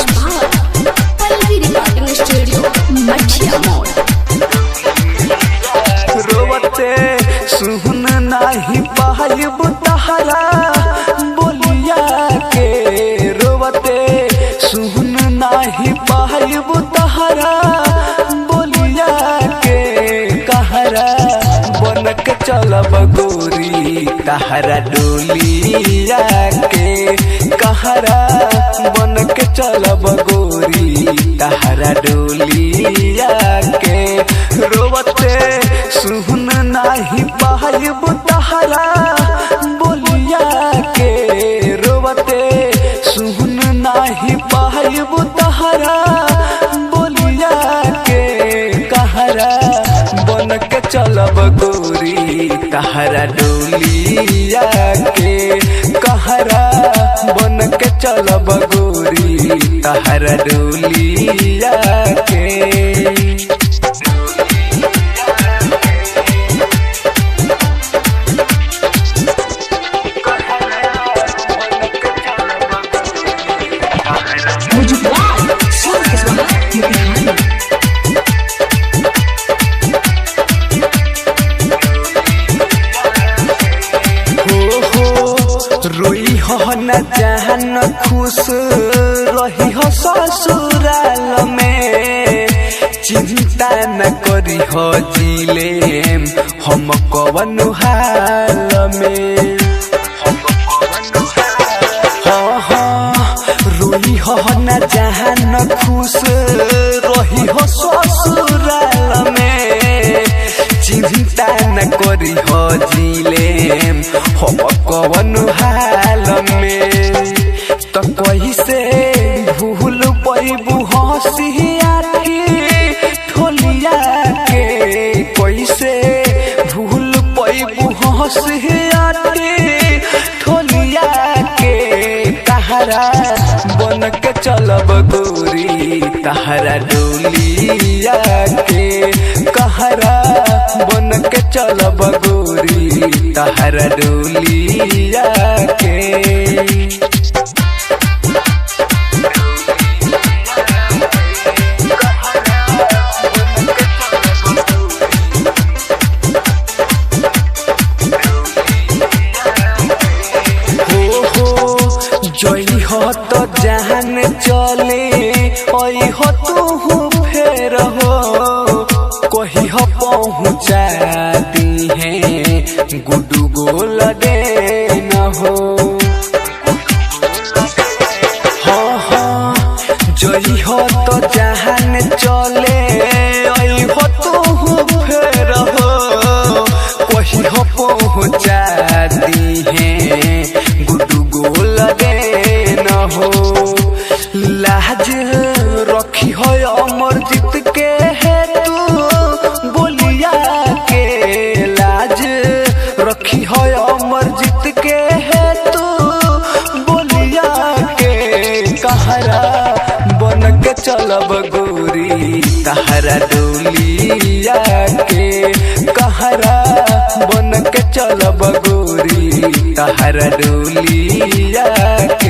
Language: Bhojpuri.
संभाल पल्लवी रिकॉर्डिंग स्टूडियो मठिया मोड़। रोवते सुन नाही पाइब तहरा बोलिया के, रोवते सुन नाही पाइब तहरा बोलिया के, कहरा बन के चलब गोरी तहरा डोलिया के, कहरा बन के चलब गोरी तहरा डोलिया के। रोवते सुन नाही पाइब तहरा बोलिया के, रोवते सुन नाही पाइब तहरा बोलिया के, कहरा बन के चलब गोरी तहरा डोलिया के, कहरा बन के चलब गोरी तहरा डोलिया के। रोई हो न जान खुश रही हो ससुराल में, चिंता न करी हो जिले हम कवन हाल में। हाँ हाँ रोई हो न जान खुश रही हो ससुराल में, चिंता न करी हो जिले हम कवन हाल में। तो कैसे भूल पैबू हंसिया ठोलिया के, कैसे भूल पैबू हंसिया ठोलिया के, कहरा बन के चलब गोरी तहरा डोलिया के, कहरा बन के चलब गोरी तहरा डोलिया के। जई हो तो जहान चले आई हो तू फेर हो, कही हो पहुँचा दी है गुडू गोल दे न हो। हाँ हाँ जई हो तो जहान चले आई हो तू फेर हो, कही हो पहुँचा दी है गुडू गोल दे न हो। लाज रखी हो अमरजीत के है तू बोलिया के, लाज रखी हो अमरजीत के है तू बोलिया के, कहरा बन के चलब गोरी तहरा डोलिया के, कहरा बन के चलब गोरी तहरा डोलिया के।